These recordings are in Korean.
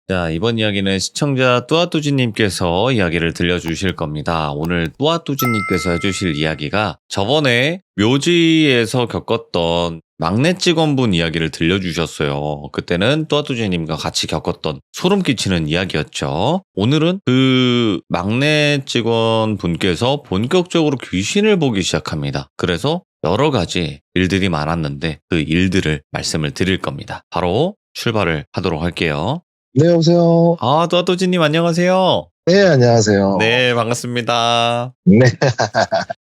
자, 이번 이야기는 시청자 뚜아뚜지님께서 이야기를 들려주실 겁니다. 오늘 뚜아뚜지님께서 해주실 이야기가 저번에 묘지에서 겪었던 막내 직원분 이야기를 들려주셨어요. 그때는 뚜아뚜지님과 같이 겪었던 소름 끼치는 이야기였죠. 오늘은 그 막내 직원분께서 본격적으로 귀신을 보기 시작합니다. 그래서 여러 가지 일들이 많았는데 그 일들을 말씀을 드릴 겁니다. 바로 출발을 하도록 할게요. 네, 여보세요. 아, 뚜아뚜지님 안녕하세요. 네, 안녕하세요. 네, 반갑습니다. 네.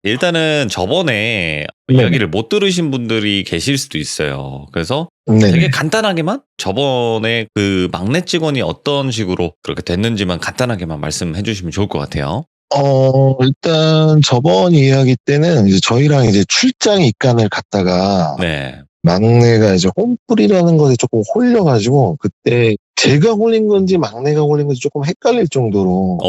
일단은 저번에 네. 이야기를 못 들으신 분들이 계실 수도 있어요. 그래서 네. 되게 간단하게만 저번에 그 막내 직원이 어떤 식으로 그렇게 됐는지만 간단하게만 말씀해 주시면 좋을 것 같아요. 일단 저번 이야기 때는 이제 저희랑 이제 출장 입간을 갔다가 네. 막내가 이제 홈플이라는 것에 조금 홀려가지고 그때 제가 홀린 건지 막내가 홀린 건지 조금 헷갈릴 정도로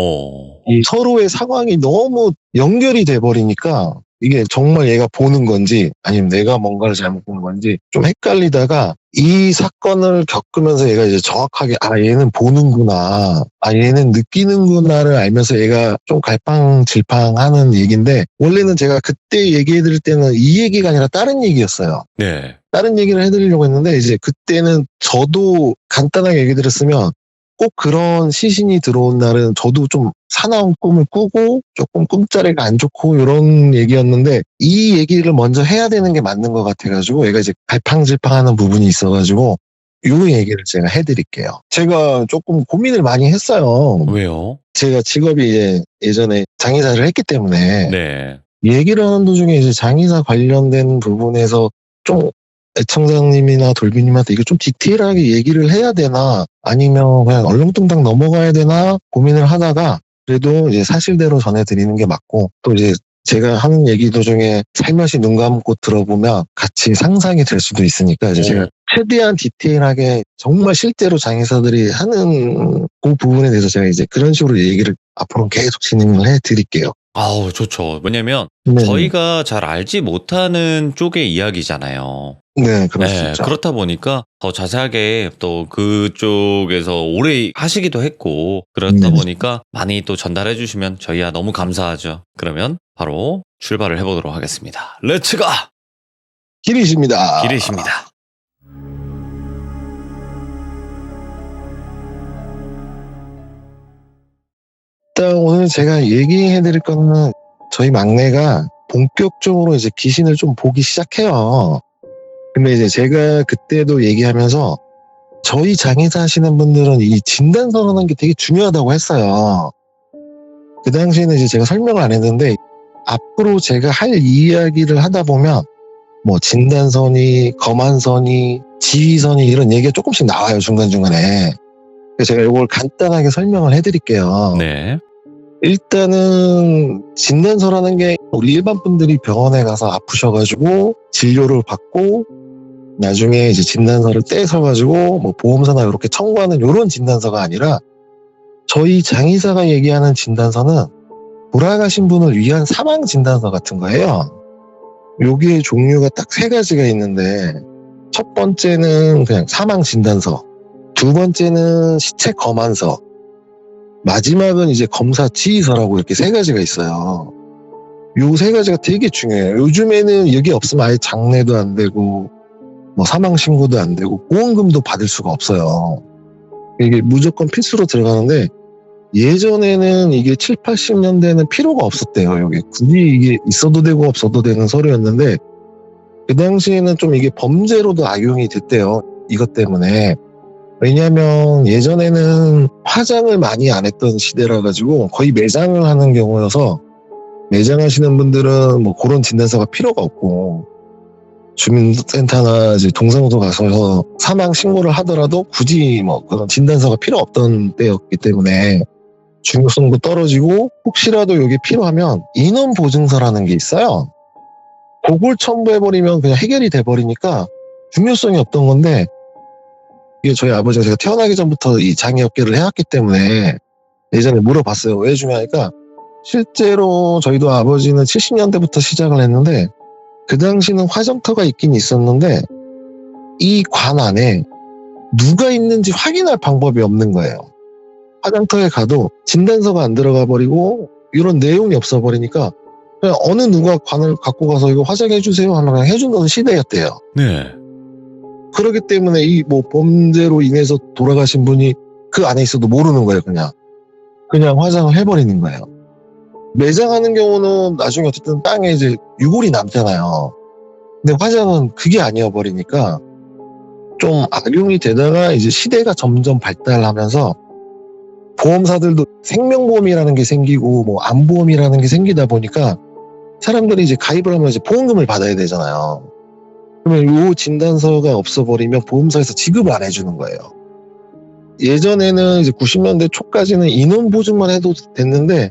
이 서로의 상황이 너무 연결이 돼버리니까 이게 정말 얘가 보는 건지 아니면 내가 뭔가를 잘못 본 건지 좀 헷갈리다가 이 사건을 겪으면서 얘가 이제 정확하게 얘는 보는구나, 얘는 느끼는구나를 알면서 얘가 좀 갈팡질팡하는 얘기인데 원래는 제가 그때 얘기해드릴 때는 이 얘기가 아니라 다른 얘기였어요. 네. 다른 얘기를 해드리려고 했는데 이제 그때는 저도 간단하게 얘기 드렸으면 꼭 그런 시신이 들어온 날은 저도 좀 사나운 꿈을 꾸고 조금 꿈자리가 안 좋고 이런 얘기였는데 이 얘기를 먼저 해야 되는 게 맞는 것 같아가지고 얘가 이제 갈팡질팡하는 부분이 있어가지고 이 얘기를 제가 해드릴게요. 제가 조금 고민을 많이 했어요. 왜요? 제가 직업이 이제 예전에 장의사를 했기 때문에 네. 얘기를 하는 도중에 이제 장의사 관련된 부분에서 좀 애청자님이나 돌비님한테 이거 좀 디테일하게 얘기를 해야 되나 아니면 그냥 얼렁뚱땅 넘어가야 되나 고민을 하다가 그래도 이제 사실대로 전해드리는 게 맞고 또 이제 제가 하는 얘기 도중에 살며시 눈 감고 들어보면 같이 상상이 될 수도 있으니까 이제 제가 최대한 디테일하게 정말 실제로 장의사들이 하는 그 부분에 대해서 제가 이제 그런 식으로 얘기를 앞으로 계속 진행을 해드릴게요. 아우, 좋죠. 왜냐면 네. 저희가 잘 알지 못하는 쪽의 이야기잖아요. 네, 그럴 수 네, 있죠. 그렇다 보니까 더 자세하게 또 그쪽에서 오래 하시기도 했고 그렇다 보니까 많이 또 전달해 주시면 저희야 너무 감사하죠. 그러면 바로 출발을 해보도록 하겠습니다. 렛츠가! 기리십니다. 기리십니다. 일단 오늘 제가 얘기해드릴 거는 저희 막내가 본격적으로 이제 귀신을 좀 보기 시작해요. 근데 이제 제가 그때도 얘기하면서 저희 장의사 하시는 분들은 이 진단서라는 게 되게 중요하다고 했어요. 그 당시에는 이제 제가 설명을 안 했는데 앞으로 제가 할 이야기를 하다 보면 뭐 진단선이, 검안선이, 지휘선이 이런 얘기가 조금씩 나와요, 중간중간에. 그래서 제가 이걸 간단하게 설명을 해드릴게요. 네. 일단은 진단서라는 게 우리 일반 분들이 병원에 가서 아프셔가지고 진료를 받고 나중에 이제 진단서를 떼서가지고 뭐 보험사나 이렇게 청구하는 이런 진단서가 아니라 저희 장의사가 얘기하는 진단서는 돌아가신 분을 위한 사망 진단서 같은 거예요. 여기에 종류가 딱 3가지가 있는데 첫 번째는 그냥 사망 진단서, 두 번째는 시체 검안서, 마지막은 이제 검사 지휘서라고 이렇게 3가지가 있어요. 요 3가지가 되게 중요해요. 요즘에는 여기 없으면 아예 장례도 안 되고 뭐 사망 신고도 안 되고 보험금도 받을 수가 없어요. 이게 무조건 필수로 들어가는데 예전에는 이게 7, 80년대는 필요가 없었대요. 여기 굳이 이게 있어도 되고 없어도 되는 서류였는데 그 당시에는 좀 이게 범죄로도 악용이 됐대요. 이것 때문에. 왜냐면 예전에는 화장을 많이 안 했던 시대라 가지고 거의 매장을 하는 경우여서 매장하시는 분들은 뭐 그런 진단서가 필요가 없고 주민센터나 이제 동사무소 가서 사망 신고를 하더라도 굳이 뭐 그런 진단서가 필요 없던 때였기 때문에 중요성도 떨어지고 혹시라도 이게 필요하면 인원 보증서라는 게 있어요. 그걸 첨부해버리면 그냥 해결이 돼버리니까 중요성이 없던 건데 이게 저희 아버지가 제가 태어나기 전부터 이 장의업계를 해왔기 때문에 예전에 물어봤어요. 왜 중요하니까 실제로 저희도 아버지는 70년대부터 시작을 했는데 그 당시는 화장터가 있긴 있었는데 이 관 안에 누가 있는지 확인할 방법이 없는 거예요. 화장터에 가도 진단서가 안 들어가 버리고 이런 내용이 없어 버리니까 그냥 어느 누가 관을 갖고 가서 이거 화장해 주세요 하면 그냥 해준다는 시대였대요. 네. 그렇기 때문에 이 뭐 범죄로 인해서 돌아가신 분이 그 안에 있어도 모르는 거예요. 그냥 화장을 해버리는 거예요. 매장하는 경우는 나중에 어쨌든 땅에 이제 유골이 남잖아요. 근데 화장은 그게 아니어 버리니까 좀 악용이 되다가 이제 시대가 점점 발달하면서 보험사들도 생명보험이라는 게 생기고 뭐 암보험이라는 게 생기다 보니까 사람들이 이제 가입을 하면 이제 보험금을 받아야 되잖아요. 그러면 요 진단서가 없어버리면 보험사에서 지급을 안 해주는 거예요. 예전에는 이제 90년대 초까지는 인원보증만 해도 됐는데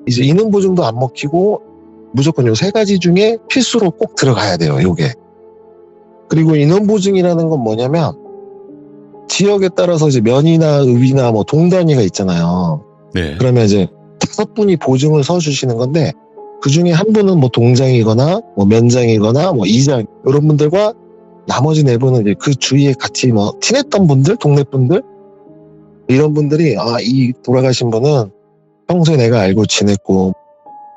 이제 인원보증도 안 먹히고 무조건 요 3가지 중에 필수로 꼭 들어가야 돼요, 요게. 그리고 인원보증이라는 건 뭐냐면 지역에 따라서 이제 면이나 읍이나 뭐 동단위가 있잖아요. 네. 그러면 이제 5분이 보증을 서주시는 건데 그 중에 한 분은 뭐 동장이거나 뭐 면장이거나 뭐 이장 이런 분들과 나머지 4분은 이제 그 주위에 같이 뭐 친했던 분들, 동네 분들 이런 분들이 이 돌아가신 분은 평소에 내가 알고 지냈고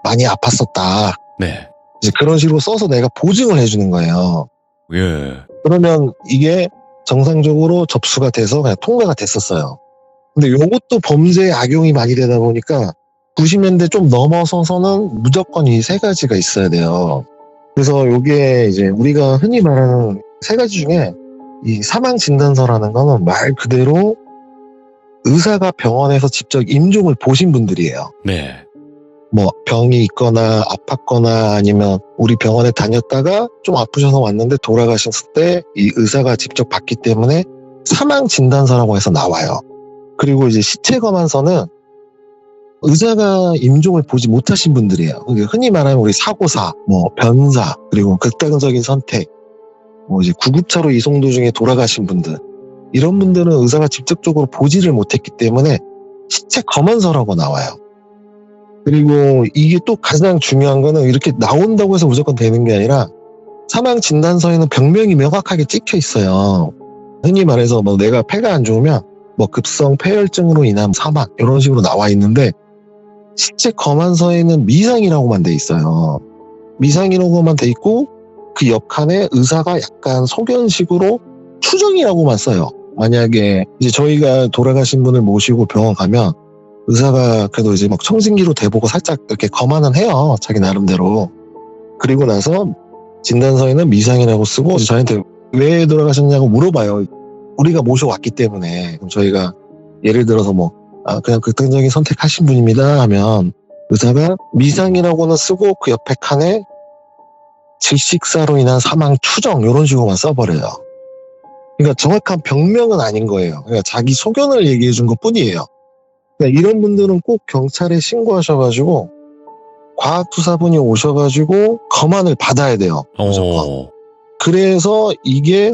많이 아팠었다. 네. 이제 그런 식으로 써서 내가 보증을 해주는 거예요. 예. 그러면 이게 정상적으로 접수가 돼서 그냥 통과가 됐었어요. 근데 요것도 범죄에 악용이 많이 되다 보니까 90년대 좀 넘어서서는 무조건 이 3가지가 있어야 돼요. 그래서 요게 이제 우리가 흔히 말하는 3가지 중에 이 사망진단서라는 거는 말 그대로 의사가 병원에서 직접 임종을 보신 분들이에요. 네. 뭐 병이 있거나 아팠거나 아니면 우리 병원에 다녔다가 좀 아프셔서 왔는데 돌아가셨을 때 이 의사가 직접 봤기 때문에 사망진단서라고 해서 나와요. 그리고 이제 시체검안서는 의사가 임종을 보지 못하신 분들이에요. 흔히 말하면 우리 사고사, 뭐 변사, 그리고 극단적인 선택, 뭐 이제 구급차로 이송 도중에 돌아가신 분들 이런 분들은 의사가 직접적으로 보지를 못했기 때문에 시체 검안서라고 나와요. 그리고 이게 또 가장 중요한 거는 이렇게 나온다고 해서 무조건 되는 게 아니라 사망 진단서에는 병명이 명확하게 찍혀 있어요. 흔히 말해서 뭐 내가 폐가 안 좋으면 뭐 급성 폐혈증으로 인한 사망 이런 식으로 나와 있는데 시체 검안서에는 미상이라고만 돼 있어요. 미상이라고만 돼 있고 그 옆칸에 의사가 약간 소견식으로 추정이라고만 써요. 만약에 이제 저희가 돌아가신 분을 모시고 병원 가면 의사가 그래도 이제 막 청진기로 대보고 살짝 이렇게 검안은 해요. 자기 나름대로. 그리고 나서 진단서에는 미상이라고 쓰고 저희한테 왜 돌아가셨냐고 물어봐요. 우리가 모셔왔기 때문에. 그럼 저희가 예를 들어서 뭐 그냥 극단적인 선택하신 분입니다 하면 의사가 미상이라고는 쓰고 그 옆에 칸에 질식사로 인한 사망 추정 이런 식으로만 써버려요. 그러니까 정확한 병명은 아닌 거예요. 그러니까 자기 소견을 얘기해 준 것 뿐이에요. 그러니까 이런 분들은 꼭 경찰에 신고하셔가지고 과학수사분이 오셔가지고 검안을 받아야 돼요. 무조건. 그래서 이게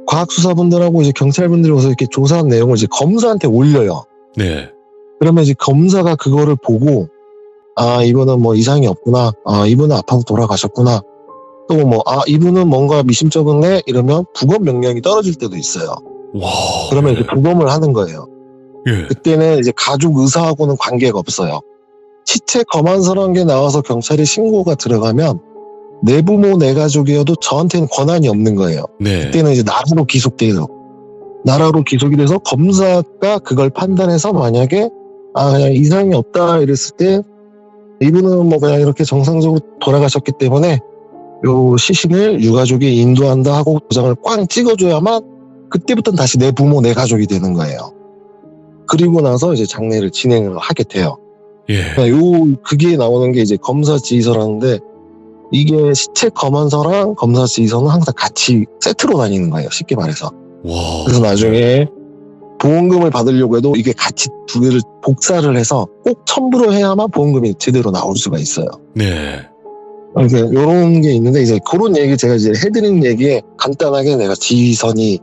과학수사분들하고 이제 경찰분들이 와서 이렇게 조사한 내용을 이제 검사한테 올려요. 네. 그러면 이제 검사가 그거를 보고 이분은 뭐 이상이 없구나. 이분은 아파서 돌아가셨구나. 또 뭐 이분은 뭔가 미심쩍은데 이러면 부검 명령이 떨어질 때도 있어요. 와. 그러면 이제 부검을 하는 거예요. 예. 그때는 이제 가족 의사하고는 관계가 없어요. 시체 검안서라는 게 나와서 경찰에 신고가 들어가면 내 부모 내 가족이어도 저한테는 권한이 없는 거예요. 네. 그때는 이제 나라로 기속돼요. 나라로 기속이 돼서 검사가 그걸 판단해서 만약에 그냥 이상이 없다 이랬을 때 이분은 뭐 그냥 이렇게 정상적으로 돌아가셨기 때문에 요 시신을 유가족이 인도한다 하고 도장을 꽝 찍어줘야만 그때부터는 다시 내 부모 내 가족이 되는 거예요. 그리고 나서 이제 장례를 진행을 하게 돼요. 예. 그러니까 그게 나오는 게 이제 검사 지휘서라는데 이게 시체 검안서랑 검사 지휘서는 항상 같이 세트로 다니는 거예요. 쉽게 말해서. 와. 그래서 나중에 보험금을 받으려고 해도 이게 같이 두 개를 복사를 해서 꼭 첨부를 해야만 보험금이 제대로 나올 수가 있어요. 네. 그러니까 이런 게 있는데 이제 그런 얘기 제가 이제 해드린 얘기에 간단하게 내가 지휘선이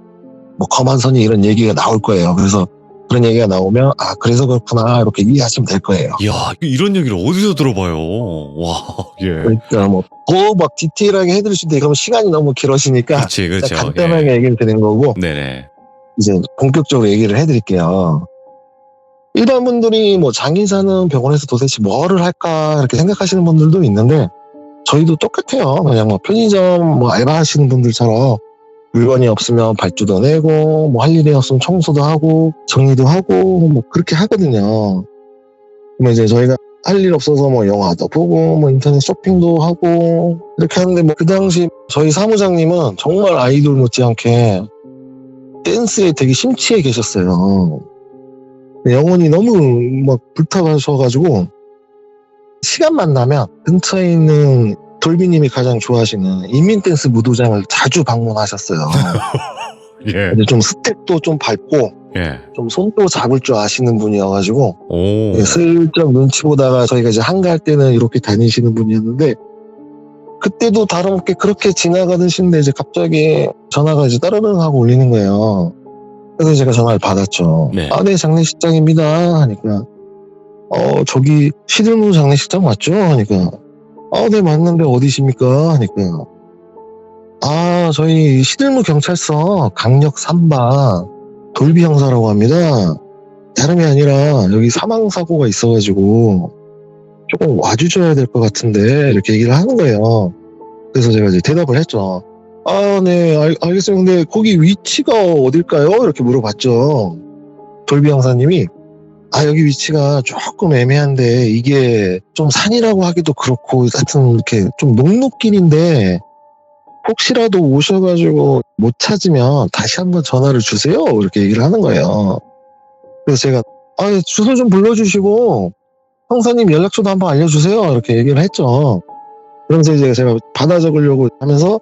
뭐 검안선이 이런 얘기가 나올 거예요. 그래서 그런 얘기가 나오면 그래서 그렇구나 이렇게 이해하시면 될 거예요. 이야, 이런 얘기를 어디서 들어봐요? 와, 예. 그러니까 뭐 더 막 디테일하게 해드릴 수 있는데 그러면 시간이 너무 길어지니까 그렇죠. 간단하게 얘기를 드린 거고 네네. 이제 본격적으로 얘기를 해드릴게요. 일반 분들이 뭐 장기 사는 병원에서 도대체 뭐를 할까 이렇게 생각하시는 분들도 있는데 저희도 똑같아요. 그냥 뭐 편의점 뭐 알바하시는 분들처럼 물건이 없으면 발주도 내고 뭐 할 일이 없으면 청소도 하고 정리도 하고 뭐 그렇게 하거든요. 그러면 이제 저희가 할 일 없어서 뭐 영화도 보고 뭐 인터넷 쇼핑도 하고 이렇게 하는데 뭐 그 당시 저희 사무장님은 정말 아이돌 못지않게 댄스에 되게 심취해 계셨어요. 영혼이 너무 막 불타가셔가지고 시간만 나면 근처에 있는 돌비님이 가장 좋아하시는 인민댄스 무도장을 자주 방문하셨어요. 예. 근데 좀 스텝도 좀 밟고 예. 좀 손도 잡을 줄 아시는 분이어가지고 오. 슬쩍 눈치 보다가 저희가 이제 한가할 때는 이렇게 다니시는 분이었는데 그때도 다름없게 그렇게 지나가시는데 이제 갑자기 전화가 이제 따르릉 하고 울리는 거예요. 그래서 제가 전화를 받았죠. 네. 네, 장례식장입니다. 하니까 저기 시들무 장례식장 맞죠? 하니까 네, 맞는데 어디십니까? 하니까 저희 시들무 경찰서 강력 3반 돌비 형사라고 합니다. 다름이 아니라 여기 사망사고가 있어가지고 조금 와주셔야 될 것 같은데 이렇게 얘기를 하는 거예요. 그래서 제가 이제 대답을 했죠. 네, 알겠습니다. 근데 거기 위치가 어딜까요? 이렇게 물어봤죠. 돌비 형사님이 여기 위치가 조금 애매한데 이게 좀 산이라고 하기도 그렇고 하여튼 이렇게 좀 녹록길인데 혹시라도 오셔가지고 못 찾으면 다시 한번 전화를 주세요. 이렇게 얘기를 하는 거예요. 그래서 제가 주소 좀 불러주시고 형사님 연락처도 한번 알려주세요. 이렇게 얘기를 했죠. 그러면서 이제 제가 받아 적으려고 하면서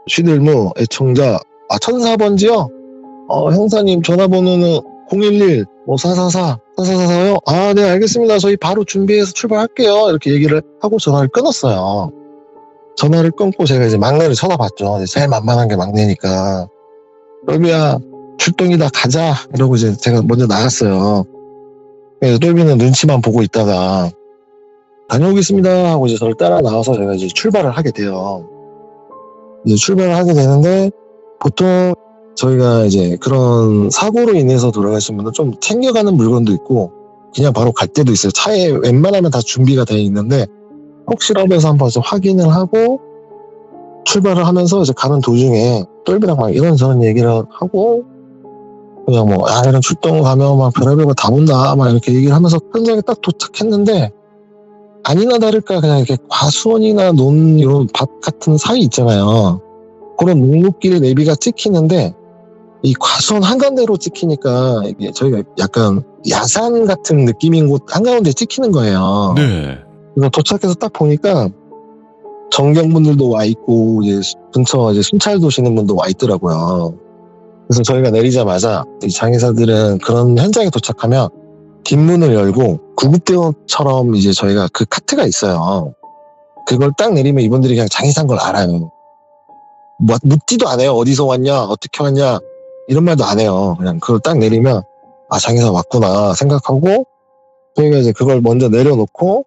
쉬들무 애청자 1004번지요? 형사님 전화번호는 011 444 4444요? 네, 알겠습니다. 저희 바로 준비해서 출발할게요. 이렇게 얘기를 하고 전화를 끊었어요. 전화를 끊고 제가 이제 막내를 쳐다봤죠. 제일 만만한 게 막내니까. 돌비야, 출동이다, 가자. 이러고 이제 제가 먼저 나갔어요. 그래서 돌비는 눈치만 보고 있다가 다녀오겠습니다 하고 이제 저를 따라 나와서 제가 이제 출발을 하게 돼요. 이제 출발을 하게 되는데 보통 저희가 이제 그런 사고로 인해서 돌아가신 분은 좀 챙겨가는 물건도 있고 그냥 바로 갈 때도 있어요. 차에 웬만하면 다 준비가 되어 있는데 혹시라도 해서 한번 확인을 하고 출발을 하면서 이제 가는 도중에 똘비랑 막 이런저런 얘기를 하고 그냥 뭐 이런 출동 가면 막 별의별 거 다 본다 막 이렇게 얘기를 하면서 현장에 딱 도착했는데 아니나 다를까 그냥 이렇게 과수원이나 논 이런 밭 같은 사이 있잖아요. 그런 목록길에 내비가 찍히는데 이 과수원 한가운데로 찍히니까 이게 저희가 약간 야산 같은 느낌인 곳 한가운데 찍히는 거예요. 네. 그래서 도착해서 딱 보니까 정경분들도 와 있고 이제 근처 이제 순찰 도시는 분도 와 있더라고요. 그래서 저희가 내리자마자 이 장의사들은 그런 현장에 도착하면 뒷문을 열고 구급대원처럼 이제 저희가 그 카트가 있어요. 그걸 딱 내리면 이분들이 그냥 장의사인 걸 알아요. 묻지도 않아요. 어디서 왔냐, 어떻게 왔냐 이런 말도 안 해요. 그냥 그걸 딱 내리면 장의사 왔구나 생각하고 저희가 이제 그걸 먼저 내려놓고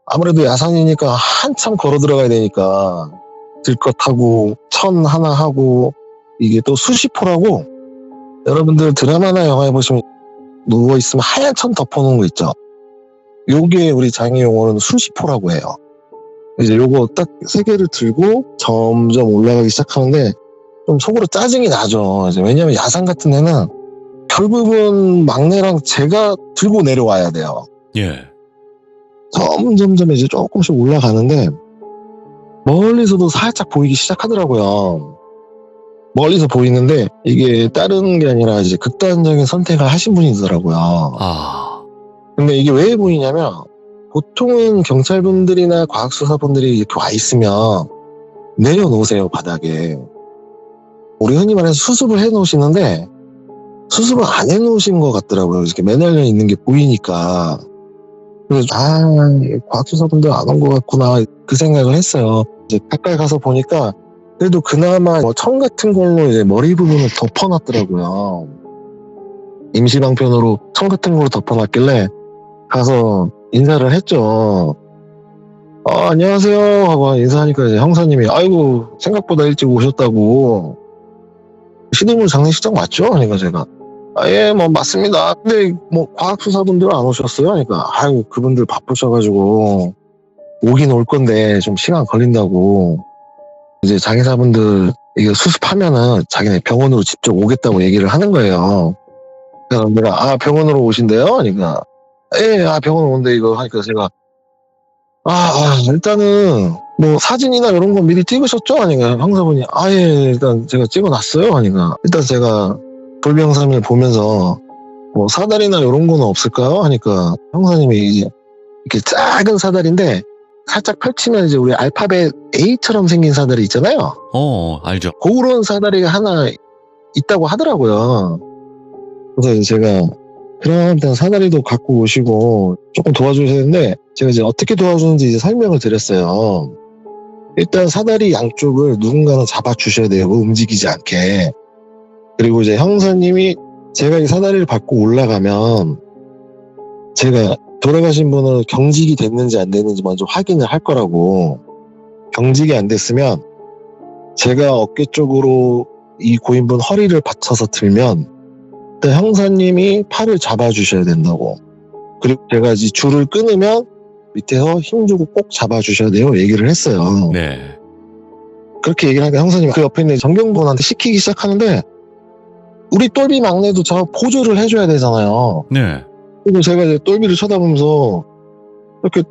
아무래도 야산이니까 한참 걸어 들어가야 되니까 들것 타고 천 하나 하고 이게 또 수시포라고 여러분들 드라마나 영화에 보시면 누워있으면 하얀 천 덮어놓은 거 있죠. 요게 우리 장애 용어는 수시포라고 해요. 이제 요거 딱 3개를 들고 점점 올라가기 시작하는데 좀 속으로 짜증이 나죠. 이제 왜냐면 야산 같은 데는 결국은 막내랑 제가 들고 내려와야 돼요. 예. 점점점 이제 조금씩 올라가는데 멀리서도 살짝 보이기 시작하더라고요. 멀리서 보이는데 이게 다른 게 아니라 이제 극단적인 선택을 하신 분이더라고요. 근데 이게 왜 보이냐면 보통은 경찰분들이나 과학수사분들이 이렇게 와 있으면 내려놓으세요, 바닥에. 우리 흔히 말해서 수습을 해놓으시는데 수습을 안 해놓으신 것 같더라고요. 이렇게 매달려 있는 게 보이니까. 그래서 과학수사분들 안 온 것 같구나 그 생각을 했어요. 이제 가까이 가서 보니까 그래도 그나마 천 같은 걸로 이제 머리 부분을 덮어놨더라고요. 임시방편으로 천 같은 걸로 덮어놨길래 가서 인사를 했죠. 안녕하세요 하고 인사하니까 이제 형사님이 아이고 생각보다 일찍 오셨다고 시드물 장례식장 맞죠? 그러니까 제가 예, 뭐 맞습니다. 근데 뭐 과학수사분들은 안 오셨어요? 그러니까 아유 그분들 바쁘셔가지고 오긴 올 건데 좀 시간 걸린다고. 이제 장의사분들 이거 수습하면은 자기네 병원으로 직접 오겠다고 얘기를 하는 거예요. 그래서 내가 병원으로 오신대요? 그러니까 예, 병원 오는데 이거 하니까 제가 일단은 뭐 사진이나 이런 거 미리 찍으셨죠? 하니까 형사분이 예, 일단 제가 찍어놨어요. 하니까 일단 제가 돌병사를 보면서 뭐 사다리나 이런 거는 없을까요? 하니까 형사님이 이제 이렇게 작은 사다리인데 살짝 펼치면 이제 우리 알파벳 A처럼 생긴 사다리 있잖아요. 알죠. 그런 사다리가 하나 있다고 하더라고요. 그래서 이제 제가 그럼 일단 사다리도 갖고 오시고 조금 도와주셔야 되는데 제가 이제 어떻게 도와주는지 이제 설명을 드렸어요. 일단 사다리 양쪽을 누군가는 잡아주셔야 돼요. 움직이지 않게. 그리고 이제 형사님이 제가 이 사다리를 밟고 올라가면 제가 돌아가신 분은 경직이 됐는지 안 됐는지 먼저 확인을 할 거라고. 경직이 안 됐으면 제가 어깨 쪽으로 이 고인분 허리를 받쳐서 들면 일단 형사님이 팔을 잡아주셔야 된다고. 그리고 제가 이제 줄을 끊으면 밑에서 힘주고 꼭 잡아주셔야 돼요. 얘기를 했어요. 네. 그렇게 얘기를 하니까 형사님이 그 옆에 있는 정경분한테 시키기 시작하는데 우리 똘비 막내도 저 보조를 해줘야 되잖아요. 네. 그리고 제가 이제 똘비를 쳐다보면서 이렇게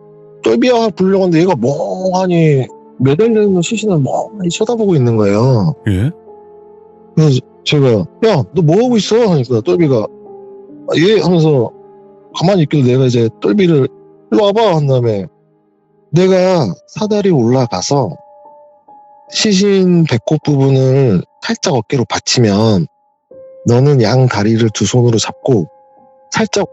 똘비야 부르려고 하는데 얘가 멍하니 매달려 있는 시신을 멍하니 쳐다보고 있는 거예요. 예? 그래서 제가 야, 너 뭐 하고 있어? 하니까 똘비가 예 하면서 가만히 있길래 내가 이제 똘비를 일로 와봐 한 다음에 내가 사다리 올라가서 시신 배꼽 부분을 살짝 어깨로 받치면 너는 양 다리를 두 손으로 잡고 살짝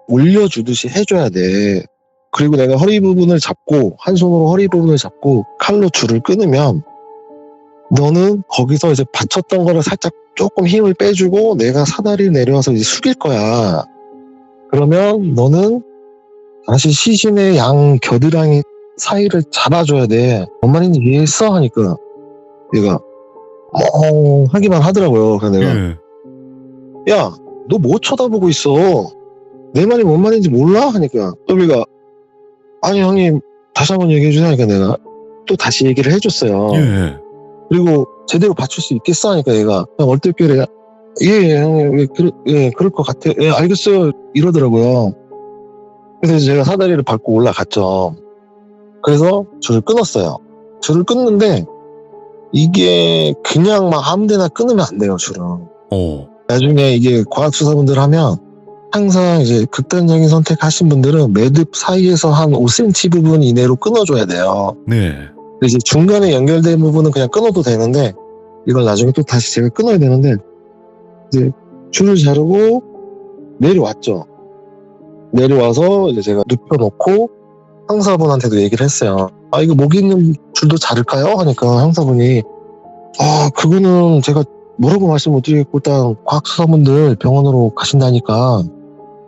올려주듯이 해줘야 돼. 그리고 내가 허리 부분을 잡고 한 손으로 허리 부분을 잡고 칼로 줄을 끊으면 너는 거기서 이제 받쳤던 거를 살짝 조금 힘을 빼주고 내가 사다리 내려와서 이제 숙일 거야. 그러면 너는 다시 시신의 양 겨드랑이 사이를 잡아줘야 돼. 뭔 말인지 이해했어? 하니까 얘가 하기만 하더라고요. 그래서 내가 야, 너 뭐 쳐다보고 있어? 내 말이 뭔 말인지 몰라? 하니까 또비가 아니 형님 다시 한번 얘기해 주세요. 하니까 내가 또 다시 얘기를 해줬어요. 예. 그리고 제대로 받칠 수 있겠어? 하니까 얘가 그냥 얼떨결에 예 형님 그럴 것 같아요. 예 알겠어요 이러더라고요. 그래서 제가 사다리를 밟고 올라갔죠. 그래서 줄을 끊었어요. 줄을 끊는데 이게 그냥 막 아무데나 끊으면 안 돼요. 줄은. 나중에 이게 과학수사분들 하면 항상 이제 극단적인 선택하신 분들은 매듭 사이에서 한 5cm 부분 이내로 끊어줘야 돼요. 네. 이제 중간에 연결된 부분은 그냥 끊어도 되는데 이걸 나중에 또 다시 제가 끊어야 되는데 이제 줄을 자르고 내려왔죠. 내려와서 이제 제가 눕혀놓고 형사분한테도 얘기를 했어요. 이거 목 있는 줄도 자를까요? 하니까 형사분이 그거는 제가 뭐라고 말씀 못 드리겠고 일단 과학수사분들 병원으로 가신다니까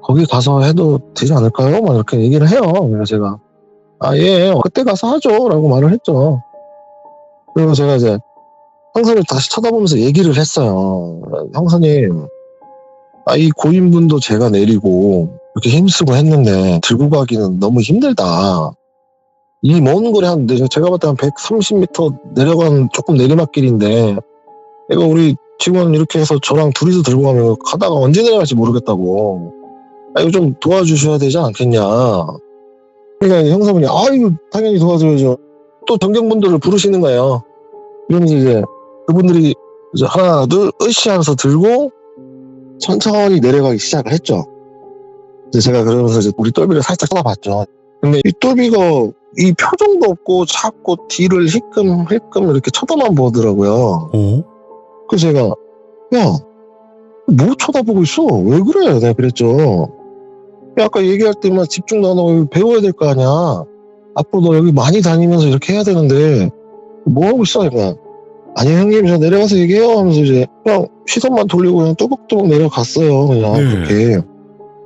거기 가서 해도 되지 않을까요? 막 이렇게 얘기를 해요. 그래서 제가 예 그때 가서 하죠 라고 말을 했죠. 그리고 제가 이제 형사를 다시 쳐다보면서 얘기를 했어요. 형사님 이 고인분도 제가 내리고 이렇게 힘쓰고 했는데 들고 가기는 너무 힘들다. 이 먼 거리 제가 봤을 때 한 130m 내려간 조금 내리막길인데 이거 우리 직원 이렇게 해서 저랑 둘이서 들고 가면 가다가 언제 내려갈지 모르겠다고. 이거 좀 도와주셔야 되지 않겠냐. 그러니까 형사분이 이거 당연히 도와줘야죠. 또 전경분들을 부르시는 거예요. 이러면서 이제 그분들이 이제 하나 둘 으쌰 하면서 들고 천천히 내려가기 시작을 했죠. 이제 제가 그러면서 이제 우리 똘비를 살짝 쳐다봤죠. 근데 이 똘비가 이 표정도 없고 자꾸 뒤를 힐끔 이렇게 쳐다만 보더라고요. 그래서 제가 야, 뭐 쳐다보고 있어? 왜 그래? 내가 그랬죠. 야, 아까 얘기할 때만 집중도 안 하고 배워야 될 거 아니야. 앞으로 너 여기 많이 다니면서 이렇게 해야 되는데 뭐 하고 있어? 그러니까 아니 형님 저 내려가서 얘기해요 하면서 이제 그냥 시선만 돌리고 그냥 또박또박 내려갔어요. 그냥 그렇게.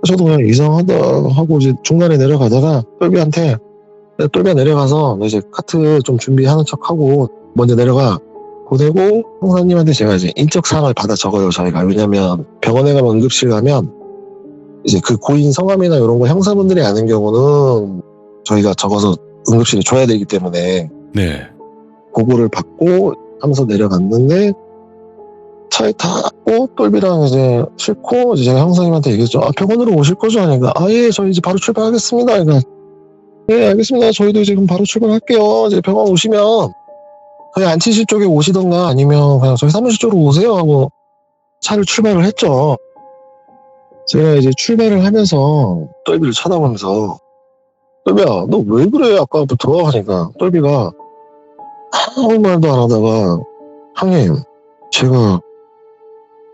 저도 그냥 이상하다 하고 이제 중간에 내려가다가 똘비야 내려가서 너 이제 카트 좀 준비하는 척하고 먼저 내려가. 보내고 형사님한테 제가 이제 인적 사항을 받아 적어요. 저희가. 왜냐면 병원에 가면 응급실 가면 이제 그 고인 성함이나 이런 거 형사분들이 아는 경우는 저희가 적어서 응급실에 줘야 되기 때문에 네. 보고를 받고 하면서 내려갔는데 차에 타고 똘비랑 이제 싣고 이제 제가 형사님한테 얘기했죠. 병원으로 오실 거죠? 하니까 예, 저희 이제 바로 출발하겠습니다. 그러니까 네, 알겠습니다. 저희도 지금 바로 출발할게요. 이제 병원 오시면 저희 안치실 쪽에 오시던가 아니면 그냥 저희 사무실 쪽으로 오세요 하고 차를 출발을 했죠. 제가 이제 출발을 하면서 똘비를 쳐다보면서 똘비야, 너 왜 그래? 아까부터 하니까 똘비가 아무 말도 안 하다가 형님, 제가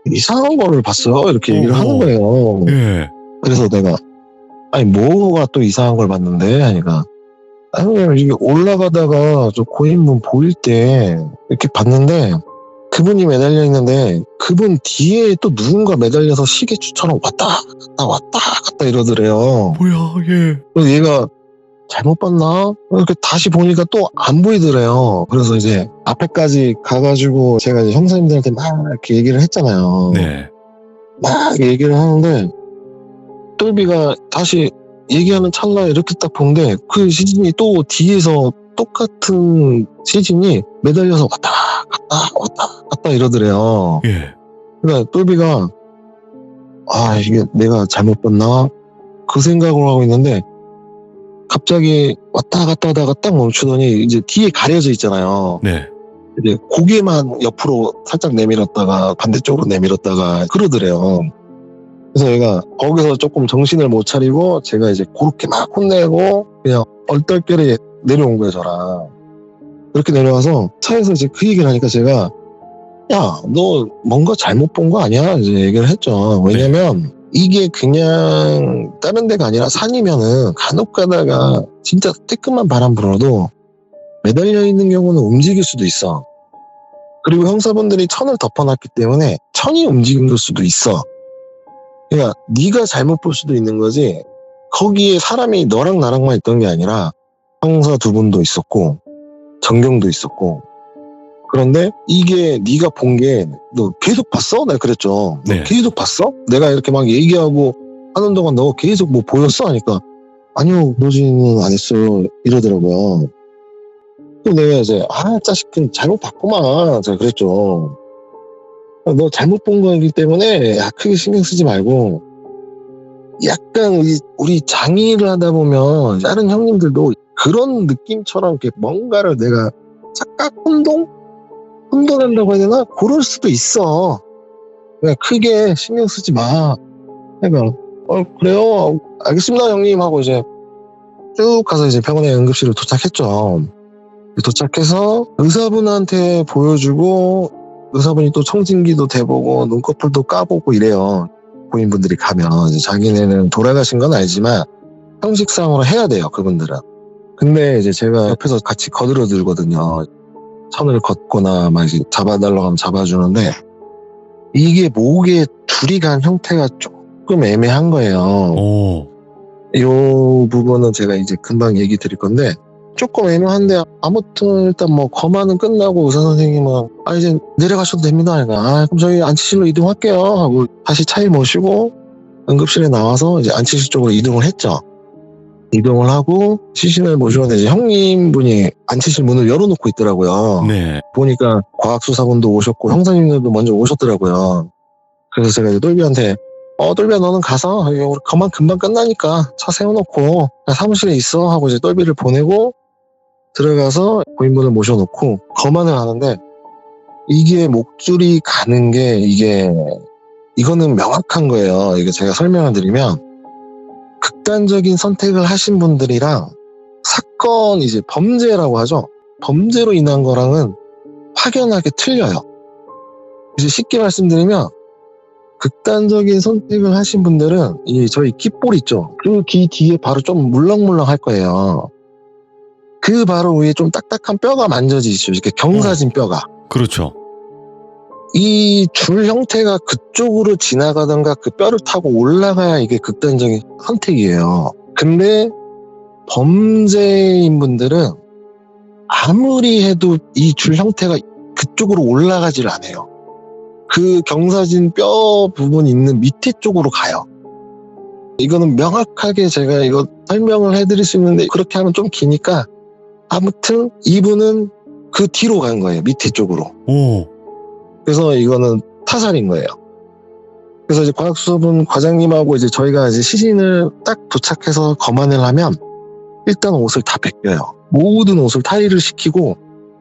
이상한 거를 봤어요. 이렇게 얘기를 하는 거예요. 예. 그래서 내가 아니 뭐가 또 이상한 걸 봤는데 하니까 형님 이게 올라가다가 저 고인분 보일 때 이렇게 봤는데 그분이 매달려 있는데 그분 뒤에 또 누군가 매달려서 시계추처럼 왔다 갔다 이러더래요. 뭐야, 예. 그래서 얘가 잘못 봤나? 이렇게 다시 보니까 또 안 보이더래요. 그래서 이제 앞에까지 가가지고 제가 이제 형사님들한테 막 이렇게 얘기를 했잖아요. 네. 막 얘기를 하는데 똘비가 다시 얘기하는 찰나에 이렇게 딱 보는데 그 시진이 또 뒤에서 똑같은 시진이 매달려서 왔다 갔다 이러더래요. 예. 그러니까 똘비가 이게 내가 잘못 봤나? 그 생각을 하고 있는데 갑자기 왔다 갔다 하다가 딱 멈추더니 이제 뒤에 가려져 있잖아요. 네. 이제 고개만 옆으로 살짝 내밀었다가 반대쪽으로 내밀었다가 그러더래요. 그래서 얘가 거기서 조금 정신을 못 차리고 제가 이제 그렇게 막 혼내고 그냥 얼떨결에 내려온 거예요, 저랑. 그렇게 내려와서 차에서 이제 그 얘기를 하니까 제가 야, 너 뭔가 잘못 본 거 아니야? 이제 얘기를 했죠. 왜냐면 이게 그냥 다른 데가 아니라 산이면은 간혹 가다가 진짜 뜨끔한 바람 불어도 매달려 있는 경우는 움직일 수도 있어. 그리고 형사분들이 천을 덮어놨기 때문에 천이 움직일 수도 있어. 그러니까 네가 잘못 볼 수도 있는 거지 거기에 사람이 너랑 나랑만 있던 게 아니라 형사 두 분도 있었고 정경도 있었고 그런데 이게 네가 본 게 너 계속 봤어? 내가 그랬죠. 너 네. 계속 봤어? 내가 이렇게 막 얘기하고 하는 동안 너 계속 뭐 보였어? 하니까 아니요 보지는 안 했어요 이러더라고요. 또 내가 이제 자식 잘못 봤구만 제가 그랬죠. 너 잘못 본 거이기 때문에 크게 신경 쓰지 말고 약간 우리 장의를 하다 보면 다른 형님들도 그런 느낌처럼 이렇게 뭔가를 내가 착각 혼돈한다고 해야 되나? 그럴 수도 있어. 그냥 크게 신경 쓰지 마. 그러니까 그래요. 알겠습니다 형님 하고 이제 쭉 가서 이제 병원에 응급실을 도착했죠. 도착해서 의사분한테 보여주고 의사분이 또 청진기도 대보고 눈꺼풀도 까보고 이래요. 고인분들이 가면 이제 자기네는 돌아가신 건 알지만 형식상으로 해야 돼요 그분들은. 근데 이제 제가 옆에서 같이 거들어들거든요. 선을 걷거나 막 이제 잡아달라고 하면 잡아주는데 이게 목에 줄이 간 형태가 조금 애매한 거예요. 이 부분은 제가 이제 금방 얘기 드릴 건데 조금 애매한데 아무튼 일단 뭐 검안은 끝나고 의사 선생님은 이제 내려가셔도 됩니다. 그러니까 그럼 저희 안치실로 이동할게요 하고 다시 차에 모시고 응급실에 나와서 이제 안치실 쪽으로 이동을 했죠. 이동을 하고 시신을 모시고 이제 형님분이 안치실 문을 열어놓고 있더라고요. 네. 보니까 과학수사분도 오셨고 형사님들도 먼저 오셨더라고요. 그래서 제가 이제 똘비한테 똘비야 너는 가서 우리 검안 금방 끝나니까 차 세워놓고 사무실에 있어 하고 이제 똘비를 보내고 들어가서 고인분을 모셔놓고 검안을 하는데 이게 목줄이 가는 게 이거는 명확한 거예요. 이게 제가 설명을 드리면 극단적인 선택을 하신 분들이랑 사건 이제 범죄라고 하죠. 범죄로 인한 거랑은 확연하게 틀려요. 이제 쉽게 말씀드리면 극단적인 선택을 하신 분들은 저희 깃볼 있죠. 그 귀 뒤에 바로 좀 물렁물렁 할 거예요. 그 바로 위에 좀 딱딱한 뼈가 만져지죠. 이렇게 경사진 뼈가. 그렇죠. 이 줄 형태가 그쪽으로 지나가던가 그 뼈를 타고 올라가야 이게 극단적인 선택이에요. 근데 범죄인 분들은 아무리 해도 이 줄 형태가 위쪽으로 올라가질 않아요. 그 경사진 뼈 부분 있는 밑에 쪽으로 가요. 이거는 명확하게 제가 이거 설명을 해드릴 수 있는데 그렇게 하면 좀 기니까 아무튼 이분은 그 뒤로 간 거예요. 밑에 쪽으로. 오. 그래서 이거는 타살인 거예요. 그래서 이제 과학수사분 과장님하고 이제 저희가 이제 시신을 딱 도착해서 검안을 하면 일단 옷을 다 벗겨요. 모든 옷을 탈의를 시키고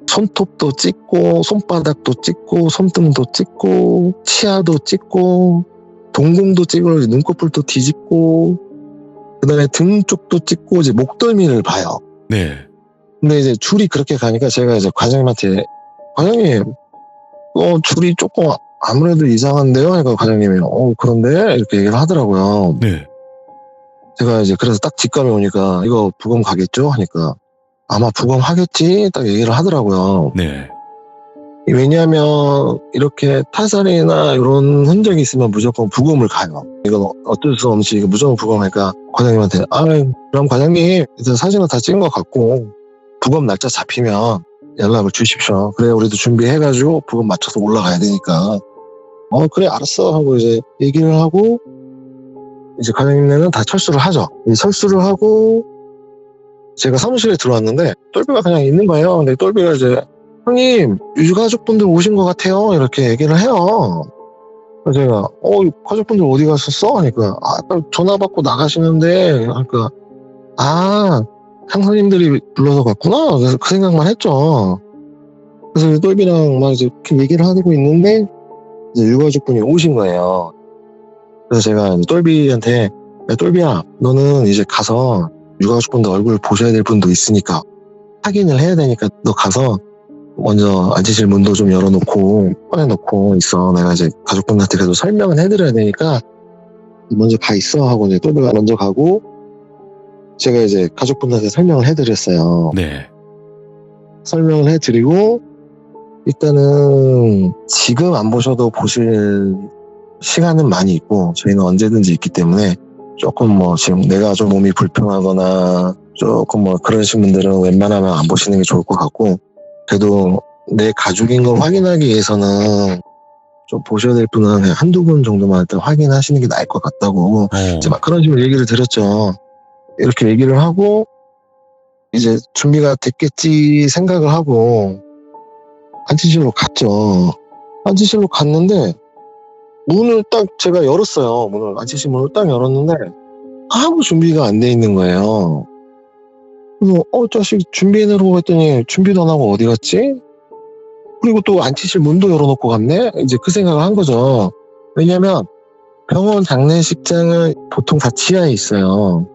손톱도 찍고 손바닥도 찍고 손등도 찍고 치아도 찍고 동공도 찍고 눈꺼풀도 뒤집고 그다음에 등 쪽도 찍고 이제 목덜미를 봐요. 네. 근데 이제 줄이 그렇게 가니까 제가 이제 과장님한테 과장님 줄이 조금 아무래도 이상한데요? 그러니까 과장님이 그런데 이렇게 얘기를 하더라고요. 네. 제가 이제 그래서 딱 직감이 오니까 이거 부검 가겠죠? 하니까 아마 부검 하겠지? 딱 얘기를 하더라고요. 네. 왜냐하면 이렇게 타살이나 이런 흔적이 있으면 무조건 부검을 가요. 이건 어쩔 수 없이 무조건 부검하니까 과장님한테 그럼 과장님 일단 사진은 다 찍은 것 같고 부검 날짜 잡히면 연락을 주십시오. 그래 우리도 준비해가지고 부검 맞춰서 올라가야 되니까 그래 알았어 하고 이제 얘기를 하고 이제 과장님네는 다 철수를 하죠. 철수를 하고 제가 사무실에 들어왔는데 똘비가 그냥 있는 거예요. 근데 똘비가 이제 형님 유가족분들 오신 것 같아요 이렇게 얘기를 해요. 그래서 제가 가족분들 어디 갔었어? 하니까 아까 전화 받고 나가시는데 하니까 상사님들이 불러서 갔구나. 그래서 그 생각만 했죠. 그래서 똘비랑 막 이제 이렇게 얘기를 하고 있는데 이제 유가족분이 오신 거예요. 그래서 제가 똘비한테 야 똘비야 너는 이제 가서 유가족분들 얼굴 보셔야 될 분도 있으니까 확인을 해야 되니까 너 가서 먼저 앉으실 문도 좀 열어놓고 꺼내놓고 있어. 내가 이제 가족분한테 그래도 설명은 해드려야 되니까 먼저 가 있어 하고 이제 똘비가 먼저 가고 제가 이제 가족분한테 설명을 해드렸어요. 네. 설명을 해드리고 일단은 지금 안 보셔도 보실 시간은 많이 있고 저희는 언제든지 있기 때문에 조금 지금 내가 좀 몸이 불편하거나 조금 그러신 분들은 웬만하면 안 보시는 게 좋을 것 같고 그래도 내 가족인 걸 확인하기 위해서는 좀 보셔야 될 분은 그냥 한두 분 정도만 일단 확인하시는 게 나을 것 같다고 이제 막 그런 식으로 얘기를 드렸죠. 이렇게 얘기를 하고 이제 준비가 됐겠지 생각을 하고 안치실로 갔죠. 안치실로 갔는데 문을 딱 제가 열었어요. 안치실 문을 딱 열었는데 아무 준비가 안 돼 있는 거예요. 그래서 자식 준비해놓으라고 했더니 준비도 안 하고 어디 갔지? 그리고 또 안치실 문도 열어놓고 갔네? 이제 그 생각을 한 거죠. 왜냐면 병원 장례식장은 보통 다 지하에 있어요.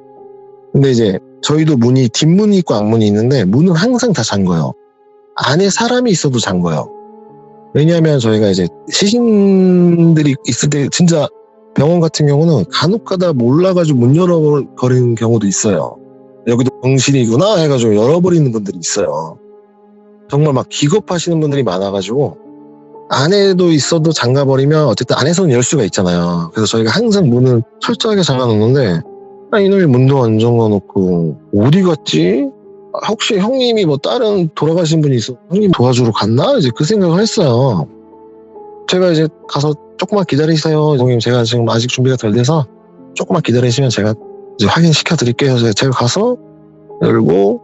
근데 이제 저희도 문이 뒷문이 있고 앞문이 있는데 문은 항상 다 잠궈요. 안에 사람이 있어도 잠궈요. 왜냐하면 저희가 이제 시신들이 있을 때 진짜 병원 같은 경우는 간혹 가다 몰라가지고 문 열어버리는 경우도 있어요. 여기도 병실이구나 해가지고 열어버리는 분들이 있어요. 정말 막 기겁하시는 분들이 많아가지고 안에도 있어도 잠가버리면 어쨌든 안에서는 열 수가 있잖아요. 그래서 저희가 항상 문을 철저하게 잠가놓는데 이놈이 문도 안 잠가놓고 어디 갔지? 혹시 형님이 다른 돌아가신 분이 있어 형님 도와주러 갔나? 이제 그 생각을 했어요. 제가 이제 가서 조금만 기다리세요. 형님 제가 지금 아직 준비가 덜 돼서 조금만 기다리시면 제가 이제 확인시켜 드릴게요. 제가 가서 열고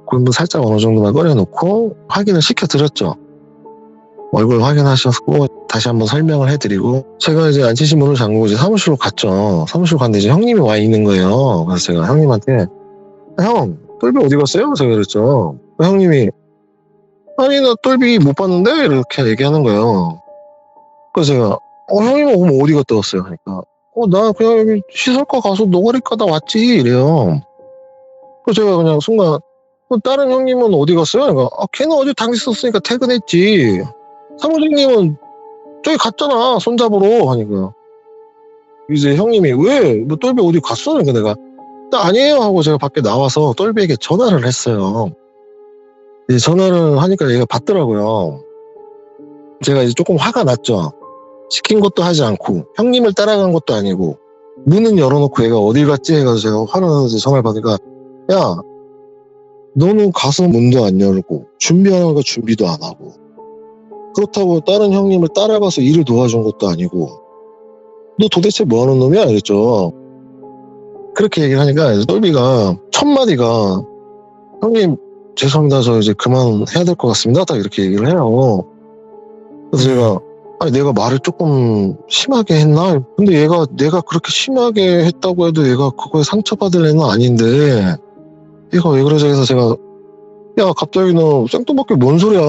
굴문 살짝 어느 정도만 꺼내놓고 확인을 시켜드렸죠. 얼굴 확인하셨고 다시 한번 설명을 해드리고 제가 이제 안치실 문을 잠그고 이제 사무실로 갔죠. 사무실로 갔는데 이제 형님이 와 있는 거예요. 그래서 제가 형님한테 형 똘비 어디 갔어요? 제가 그랬죠. 형님이 아니 나 똘비 못 봤는데 이렇게 얘기하는 거예요. 그래서 제가 형님은 그럼 어디 갔다 왔어요? 하니까 나 그냥 여기 시설과 가서 노가리 까다 왔지 이래요. 그래서 제가 그냥 순간 다른 형님은 어디 갔어요? 그러니까 걔는 어제 당직 썼으니까 퇴근했지. 사무장님은 저기 갔잖아 손잡으러 하니까 이제 형님이 왜? 똘비 어디 갔어? 그러니까 내가 아니에요 하고 제가 밖에 나와서 똘비에게 전화를 했어요. 이제 전화를 하니까 얘가 받더라고요. 제가 이제 조금 화가 났죠. 시킨 것도 하지 않고 형님을 따라간 것도 아니고 문은 열어놓고 얘가 어딜 갔지 해가지고 제가 화를 나서 전화를 받으니까 야 너는 가서 문도 안 열고 준비하는 거 준비도 안 하고 그렇다고 다른 형님을 따라가서 일을 도와준 것도 아니고 너 도대체 뭐하는 놈이야? 이랬죠. 그렇게 얘기를 하니까 똘비가 첫 마디가 형님 죄송합니다. 저 이제 그만해야 될 것 같습니다. 딱 이렇게 얘기를 해요. 그래서 제가 아니 내가 말을 조금 심하게 했나? 근데 내가 그렇게 심하게 했다고 해도 얘가 그거에 상처받을 애는 아닌데 얘가 왜 그러지 해서 제가 야 갑자기 너 생뚱맞게 뭔 소리야?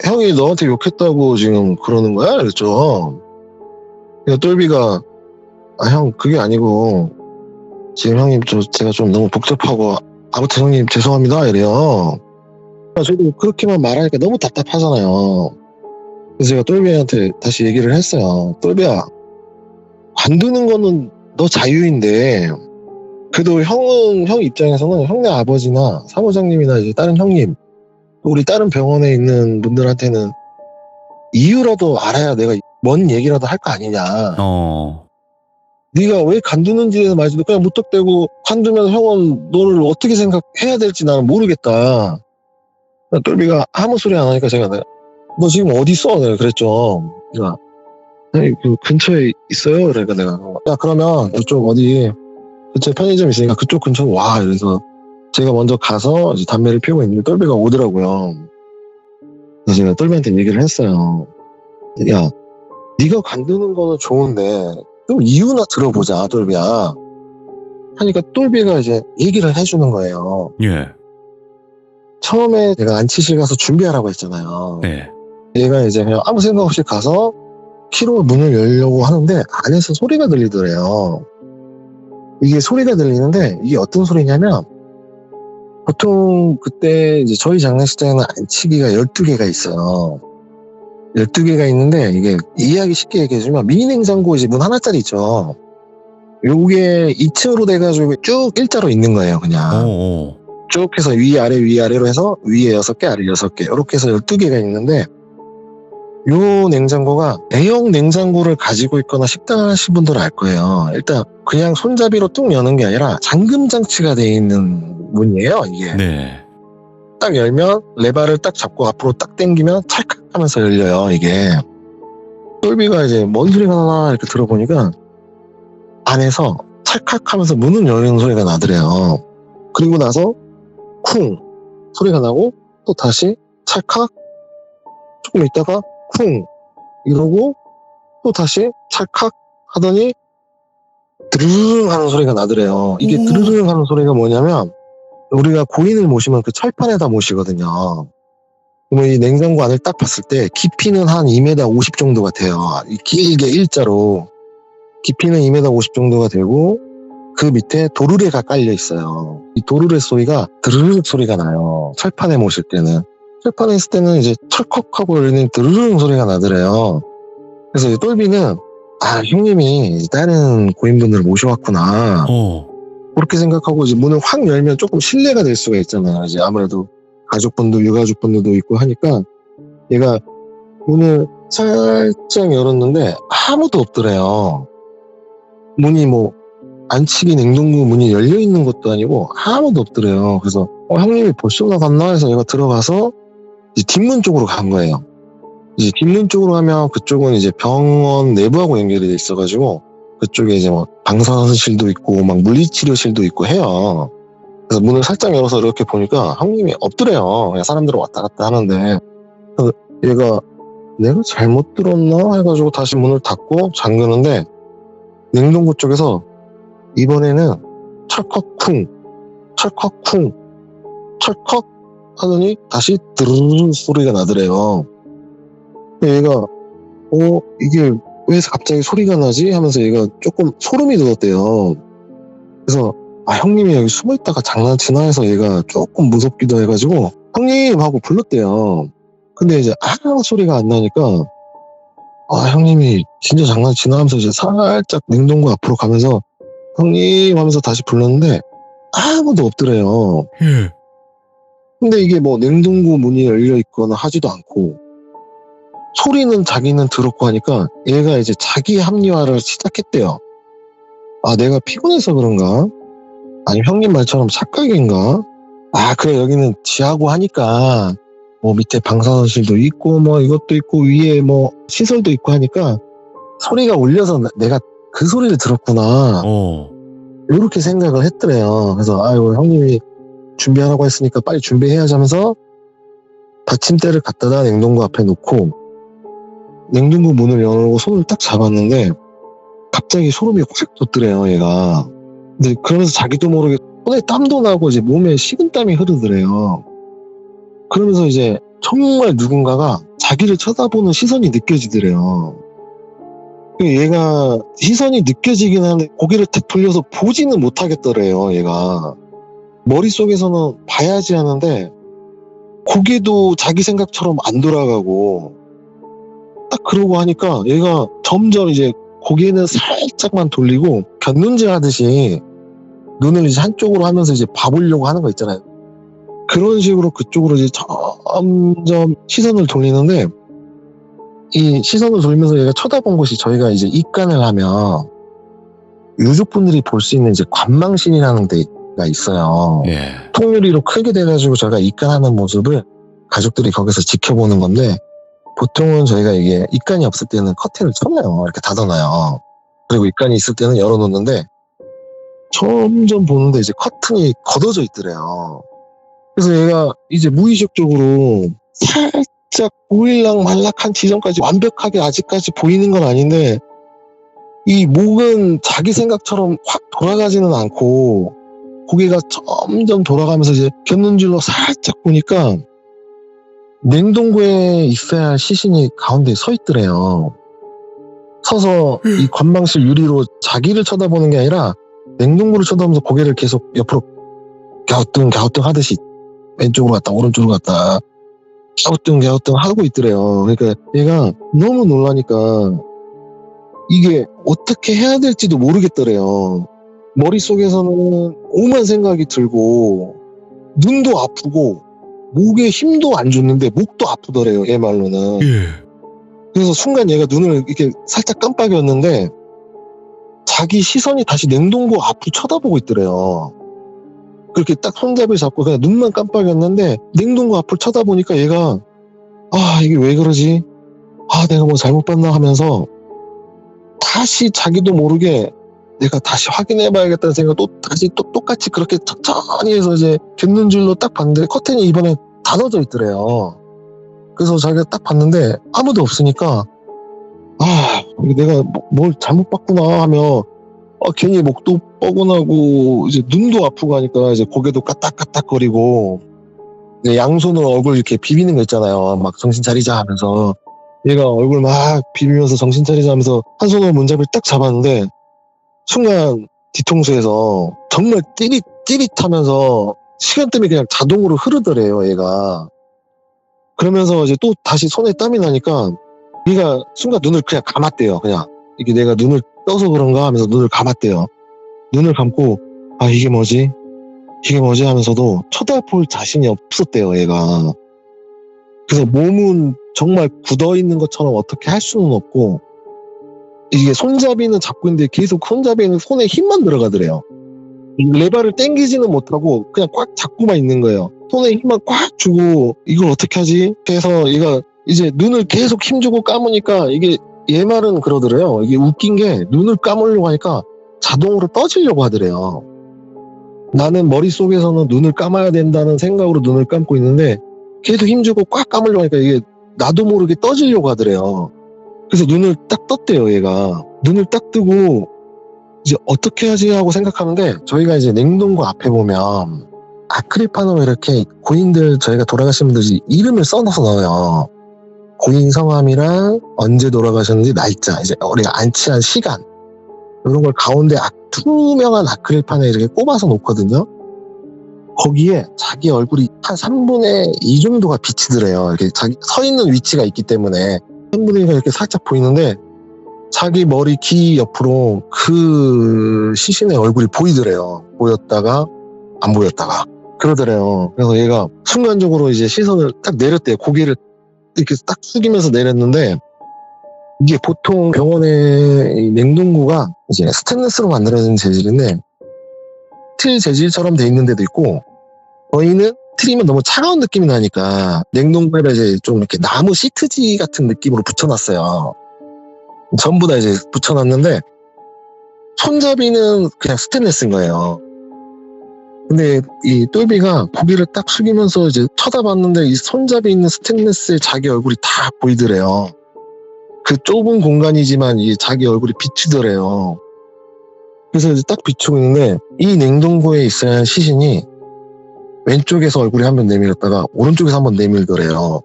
형이 너한테 욕했다고 지금 그러는 거야? 이랬죠. 그러니까 똘비가 아 형 그게 아니고 지금 형님 제가 좀 너무 복잡하고 아무튼 형님 죄송합니다 이래요. 저도 그렇게만 말하니까 너무 답답하잖아요. 그래서 제가 똘비한테 다시 얘기를 했어요. 똘비야 관두는 거는 너 자유인데 그래도 형 입장에서는 형네 아버지나 사무장님이나 이제 다른 형님 또 우리 다른 병원에 있는 분들한테는 이유라도 알아야 내가 뭔 얘기라도 할 거 아니냐. 네가 왜 관두는지에 말지도 그냥 무턱대고 관두면 형은 너를 어떻게 생각해야 될지 나는 모르겠다. 똘비가 아무 소리 안 하니까 제가 너 지금 어디 있어? 내가 그랬죠. 내가 아니 그 근처에 있어요. 그러니까 내가 야 그러면 이쪽 어디 근처에 편의점 있으니까 그쪽 근처로 와. 이래서 제가 먼저 가서 이제 담배를 피우고 있는데 똘비가 오더라고요. 그래서 제가 똘비한테 얘기를 했어요. 야 네가 관두는 거는 좋은데 좀 이유나 들어보자 똘비야. 하니까 똘비가 이제 얘기를 해주는 거예요. 예. 처음에 내가 안치실 가서 준비하라고 했잖아요. 네. 얘가 이제 그냥 아무 생각 없이 가서 키로 문을 열려고 하는데 안에서 소리가 들리더래요. 이게 소리가 들리는데 이게 어떤 소리냐면 보통 그때 이제 저희 장례식장에는 안치기가 12개가 있어요. 12개가 있는데 이게 이해하기 쉽게 얘기해주면 미니 냉장고 이제 문 하나짜리 있죠. 요게 2층으로 돼가지고 쭉 일자로 있는 거예요, 그냥. 오. 쭉 해서 위아래로 해서 위에 6개, 아래 6개. 이렇게 해서 12개가 있는데 요 냉장고가 대형 냉장고를 가지고 있거나 식당 하신 분들은 알 거예요. 일단 그냥 손잡이로 뚝 여는 게 아니라 잠금 장치가 되어 있는 문이에요, 이게. 네. 딱 열면 레바를 딱 잡고 앞으로 딱 당기면 찰칵 하면서 열려요, 이게. 똘비가 이제 뭔 소리가 나나 이렇게 들어보니까 안에서 찰칵 하면서 문을 열리는 소리가 나더래요. 그리고 나서 쿵 소리가 나고 또 다시 찰칵 조금 있다가 쿵 이러고 또 다시 찰칵 하더니 드르릉 하는 소리가 나더래요. 이게 드르릉 하는 소리가 뭐냐면 우리가 고인을 모시면 그 철판에다 모시거든요. 그러면 이 냉장고 안을 딱 봤을 때 깊이는 한 2m 50 정도가 돼요. 길게 일자로 깊이는 2m 50 정도가 되고 그 밑에 도르래가 깔려 있어요. 이 도르래 소리가 드르륵 소리가 나요. 철판에 모실 때는. 철판에 있을 때는 이제 철컥하고 열리는 드르륵 소리가 나더래요. 그래서 이 똘비는 아 형님이 다른 고인분들을 모셔왔구나. 그렇게 생각하고 이제 문을 확 열면 조금 실례가 될 수가 있잖아요. 이제 아무래도 가족분도 유가족분들도 있고 하니까 얘가 문을 살짝 열었는데 아무도 없더래요. 문이 뭐 안치기 냉동고 문이 열려 있는 것도 아니고 아무도 없더래요. 그래서 형님이 벌써 나갔나 해서 얘가 들어가서 이제 뒷문 쪽으로 간 거예요. 이제 뒷문 쪽으로 가면 그쪽은 이제 병원 내부하고 연결이 돼 있어가지고 그쪽에 이제 뭐 방사선실도 있고 막 물리치료실도 있고 해요. 그래서 문을 살짝 열어서 이렇게 보니까 형님이 없더래요. 그냥 사람들은 왔다 갔다 하는데 그래서 얘가 내가 잘못 들었나 해가지고 다시 문을 닫고 잠그는데 냉동고 쪽에서 이번에는 철컥쿵 철컥쿵 철컥 하더니 다시 드르르 소리가 나더래요. 얘가 이게 왜 갑자기 소리가 나지? 하면서 얘가 조금 소름이 돋았대요. 그래서 형님이 여기 숨어있다가 장난치나 해서 얘가 조금 무섭기도 해가지고 형님 하고 불렀대요. 근데 이제 아무 소리가 안 나니까 형님이 진짜 장난치나 하면서 이제 살짝 냉동고 앞으로 가면서 형님 하면서 다시 불렀는데 아무도 없더래요. 근데 이게 뭐 냉동고 문이 열려 있거나 하지도 않고 소리는 자기는 들었고 하니까 얘가 이제 자기 합리화를 시작했대요. 내가 피곤해서 그런가? 아니면 형님 말처럼 착각인가? 그래 여기는 지하고 하니까 뭐 밑에 방사선실도 있고 뭐 이것도 있고 위에 뭐 시설도 있고 하니까 소리가 울려서 내가 그 소리를 들었구나 이렇게 생각을 했더래요. 그래서 아유 형님이 준비하라고 했으니까 빨리 준비해야지 하면서 받침대를 갖다가 냉동고 앞에 놓고 냉동고 문을 열고 손을 딱 잡았는데 갑자기 소름이 확 돋더래요 얘가. 근데 그러면서 자기도 모르게 손에 땀도 나고 이제 몸에 식은땀이 흐르더래요. 그러면서 이제 정말 누군가가 자기를 쳐다보는 시선이 느껴지더래요. 얘가 시선이 느껴지긴 하는데 고개를 탁 돌려서 보지는 못하겠더래요 얘가. 머릿속에서는 봐야지 하는데 고개도 자기 생각처럼 안 돌아가고 딱 그러고 하니까 얘가 점점 이제 고개는 살짝만 돌리고 곁눈질 하듯이 눈을 이제 한쪽으로 하면서 이제 봐보려고 하는 거 있잖아요. 그런 식으로 그쪽으로 이제 점점 시선을 돌리는데 이 시선을 돌리면서 얘가 쳐다본 곳이 저희가 이제 입간을 하면 유족분들이 볼 수 있는 이제 관망실이라는 데가 있어요. 예. 통유리로 크게 돼가지고 저희가 입간하는 모습을 가족들이 거기서 지켜보는 건데 보통은 저희가 이게 입간이 없을 때는 커튼을 쳐놔요. 이렇게 닫아놔요. 그리고 입간이 있을 때는 열어놓는데 점점 보는데 이제 커튼이 걷어져 있더래요. 그래서 얘가 이제 무의식적으로 살짝 보일락 말락한 지점까지 완벽하게 아직까지 보이는 건 아닌데 이 목은 자기 생각처럼 확 돌아가지는 않고 고개가 점점 돌아가면서 이제 곁눈질로 살짝 보니까 냉동고에 있어야 할 시신이 가운데 서 있더래요. 서서 이 관망실 유리로 자기를 쳐다보는 게 아니라 냉동고를 쳐다보면서 고개를 계속 옆으로 갸우뚱 하듯이 왼쪽으로 갔다 오른쪽으로 갔다 갸우뚱 하고 있더래요. 그러니까 얘가 너무 놀라니까 이게 어떻게 해야 될지도 모르겠더래요. 머릿속에서는 오만 생각이 들고 눈도 아프고 목에 힘도 안 줬는데 목도 아프더래요. 얘 말로는. 그래서 순간 얘가 눈을 이렇게 살짝 깜빡였는데 자기 시선이 다시 냉동고 앞을 쳐다보고 있더래요. 그렇게 딱 손잡이를 잡고 그냥 눈만 깜빡였는데 냉동고 앞을 쳐다보니까 얘가 이게 왜 그러지? 내가 뭐 잘못 봤나 하면서 다시 자기도 모르게 내가 다시 확인해봐야겠다는 생각 다시 똑같이 그렇게 천천히 해서 이제 곁눈질로 딱 봤는데 커튼이 이번에 닫아져 있더래요. 그래서 자기가 딱 봤는데 아무도 없으니까 내가 뭘 잘못 봤구나 하며 괜히 목도 뻐근하고 이제 눈도 아프고 하니까 이제 고개도 까딱까딱거리고 양손으로 얼굴 이렇게 비비는 거 있잖아요. 막 정신 차리자 하면서 얘가 얼굴 막 비비면서 정신 차리자 하면서 한 손으로 문잡이를 딱 잡았는데 순간 뒤통수에서 정말 찌릿하면서 시간 때문에 그냥 자동으로 흐르더래요 얘가. 그러면서 이제 또 다시 손에 땀이 나니까 얘가 순간 눈을 그냥 감았대요. 그냥 이게 내가 눈을 떠서 그런가 하면서 눈을 감았대요. 눈을 감고 이게 뭐지 하면서도 쳐다볼 자신이 없었대요 얘가. 그래서 몸은 정말 굳어있는 것처럼 어떻게 할 수는 없고 이게 손잡이는 잡고 있는데 계속 손잡이는 손에 힘만 들어가더래요. 레바를 당기지는 못하고 그냥 꽉 잡고만 있는 거예요. 손에 힘만 꽉 주고 이걸 어떻게 하지? 그래서 얘가 이제 눈을 계속 힘주고 감으니까 이게 얘 말은 그러더래요. 이게 웃긴 게 눈을 감으려고 하니까 자동으로 떠지려고 하더래요. 나는 머릿속에서는 눈을 감아야 된다는 생각으로 눈을 감고 있는데 계속 힘주고 꽉 감으려고 하니까 이게 나도 모르게 떠지려고 하더래요. 그래서 눈을 딱 떴대요 얘가. 눈을 딱 뜨고 이제 어떻게 하지 하고 생각하는데 저희가 이제 냉동고 앞에 보면 아크릴판으로 이렇게 고인들 저희가 돌아가신 분들이 이름을 써놔서 넣어요. 고인 성함이랑 언제 돌아가셨는지 날짜 이제 우리가 안치한 시간 이런 걸 가운데 투명한 아크릴판에 이렇게 꼽아서 놓거든요. 거기에 자기 얼굴이 한 3분의 2 정도가 비치더래요. 이렇게 자기 서 있는 위치가 있기 때문에 3분의 2가 이렇게 살짝 보이는데 자기 머리 귀 옆으로 그 시신의 얼굴이 보이더래요. 보였다가 안 보였다가 그러더래요. 그래서 얘가 순간적으로 이제 시선을 딱 내렸대요. 고개를 이렇게 딱 숙이면서 내렸는데 이게 보통 병원의 냉동고가 이제 스테인리스로 만들어진 재질인데 스틸 재질처럼 돼 있는 데도 있고 저희는 틀이면 너무 차가운 느낌이 나니까 냉동고에다 이제 좀 이렇게 나무 시트지 같은 느낌으로 붙여놨어요. 전부 다 이제 붙여놨는데 손잡이는 그냥 스테인리스인 거예요. 근데 이 똘비가 고개를 딱 숙이면서 이제 쳐다봤는데 이 손잡이 있는 스테인리스에 자기 얼굴이 다 보이더래요. 그 좁은 공간이지만 이 자기 얼굴이 비치더래요. 그래서 이제 딱 비추고 있는데 이 냉동고에 있어야 할 시신이 왼쪽에서 얼굴이 한 번 내밀었다가 오른쪽에서 한 번 내밀더래요.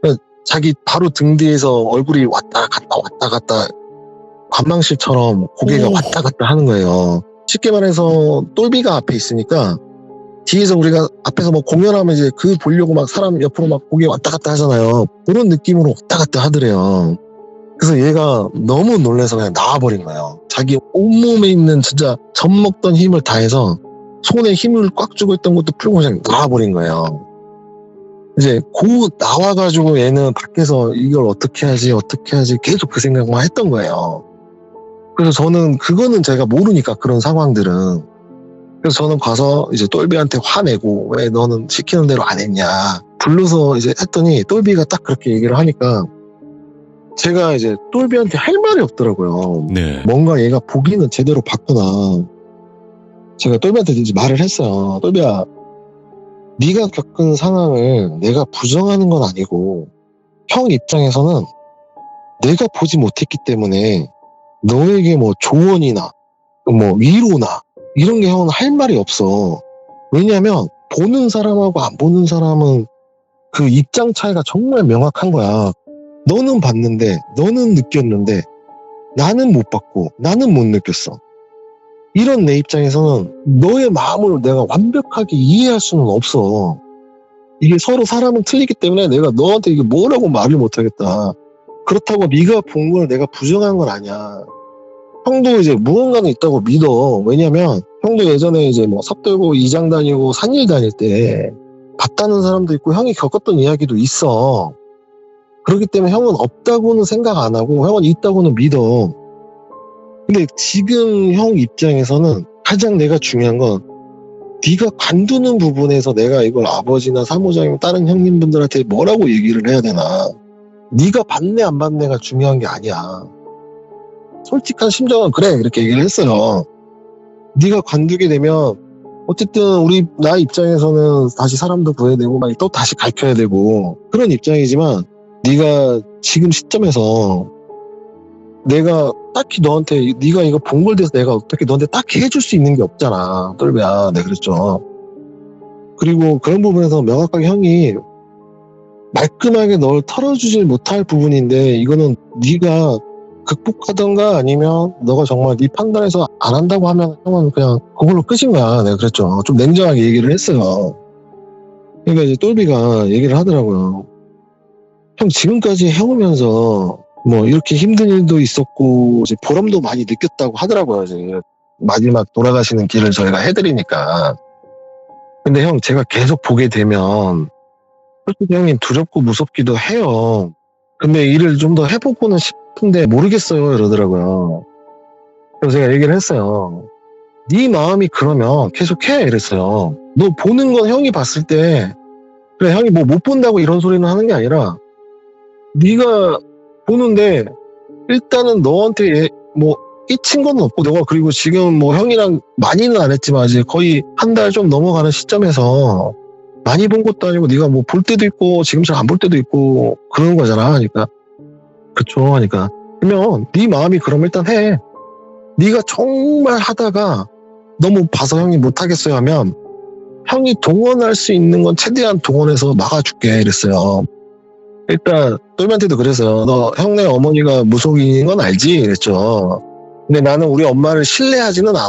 그러니까 자기 바로 등 뒤에서 얼굴이 왔다 갔다 관망실처럼 고개가 왔다 갔다 하는 거예요. 쉽게 말해서 똘비가 앞에 있으니까 뒤에서 우리가 앞에서 뭐 공연하면 이제 그 보려고 막 사람 옆으로 막 고개 왔다 갔다 하잖아요. 그런 느낌으로 왔다 갔다 하더래요. 그래서 얘가 너무 놀라서 그냥 나와버린 거예요. 자기 온몸에 있는 진짜 젖먹던 힘을 다해서 손에 힘을 꽉 주고 있던 것도 풀고 그냥 나와버린 거예요. 이제 고 나와가지고 얘는 밖에서 이걸 어떻게 하지 계속 그 생각만 했던 거예요. 그래서 저는 그거는 제가 모르니까 그런 상황들은. 그래서 저는 가서 이제 똘비한테 화내고 왜 너는 시키는 대로 안 했냐 불러서 이제 했더니 똘비가 딱 그렇게 얘기를 하니까 제가 이제 똘비한테 할 말이 없더라고요. 네. 뭔가 얘가 보기는 제대로 봤구나. 제가 똘비한테 이제 말을 했어요. 똘비야, 네가 겪은 상황을 내가 부정하는 건 아니고 형 입장에서는 내가 보지 못했기 때문에 너에게 뭐 조언이나 뭐 위로나 이런 게 형은 할 말이 없어. 왜냐면 보는 사람하고 안 보는 사람은 그 입장 차이가 정말 명확한 거야. 너는 봤는데 너는 느꼈는데 나는 못 봤고 나는 못 느꼈어. 이런 내 입장에서는 너의 마음을 내가 완벽하게 이해할 수는 없어. 이게 서로 사람은 틀리기 때문에 내가 너한테 이게 뭐라고 말을 못하겠다. 그렇다고 네가 본 걸 내가 부정한 건 아니야. 형도 이제 무언가는 있다고 믿어. 왜냐면 형도 예전에 이제 뭐 삽들고 이장 다니고 산일 다닐 때 봤다는 사람도 있고 형이 겪었던 이야기도 있어. 그렇기 때문에 형은 없다고는 생각 안 하고 형은 있다고는 믿어. 근데 지금 형 입장에서는 가장 내가 중요한 건 네가 관두는 부분에서 내가 이걸 아버지나 사모장이나 다른 형님분들한테 뭐라고 얘기를 해야 되나. 네가 받네 안 받네가 중요한 게 아니야. 솔직한 심정은 그래 이렇게 얘기를 했어요. 네가 관두게 되면 어쨌든 나 입장에서는 다시 사람도 구해야 되고 막 또 다시 가르쳐야 되고 그런 입장이지만 네가 지금 시점에서 내가 딱히 너한테 네가 이거 본 걸 대해서 내가 어떻게 너한테 딱히 해줄 수 있는 게 없잖아. 똘비야. 네 그랬죠. 그리고 그런 부분에서 명확하게 형이 말끔하게 널 털어주질 못할 부분인데 이거는 네가 극복하던가 아니면 너가 정말 네 판단에서 안 한다고 하면 형은 그냥 그걸로 끝인 거야. 내가 그랬죠. 좀 냉정하게 얘기를 했어요. 그러니까 이제 똘비가 얘기를 하더라고요. 형 지금까지 해오면서 뭐 이렇게 힘든 일도 있었고 이제 보람도 많이 느꼈다고 하더라고요. 이제 마지막 돌아가시는 길을 저희가 해드리니까. 근데 형 제가 계속 보게 되면 솔직히 형이 두렵고 무섭기도 해요. 근데 일을 좀 더 해보고는 싶은데 모르겠어요 이러더라고요. 그래서 제가 얘기를 했어요. 네 마음이 그러면 계속 해 이랬어요. 너 보는 건 형이 봤을 때 그래 형이 뭐 못 본다고 이런 소리는 하는 게 아니라 네가 보는데 일단은 너한테 뭐 끼친 건 없고 너가 그리고 지금 뭐 형이랑 많이는 안 했지만 이제 거의 한 달 좀 넘어가는 시점에서 많이 본 것도 아니고 네가 뭐 볼 때도 있고 지금처럼 안 볼 때도 있고 그런 거잖아. 그러니까 그쵸 하니까 그러면 네 마음이 그럼 일단 해. 네가 정말 하다가 너무 봐서 형이 못하겠어요 하면 형이 동원할 수 있는 건 최대한 동원해서 막아줄게 이랬어요. 일단 똘비한테도 그랬어요. 너 형네 어머니가 무속인인 건 알지? 이랬죠. 근데 나는 우리 엄마를 신뢰하지는 않아.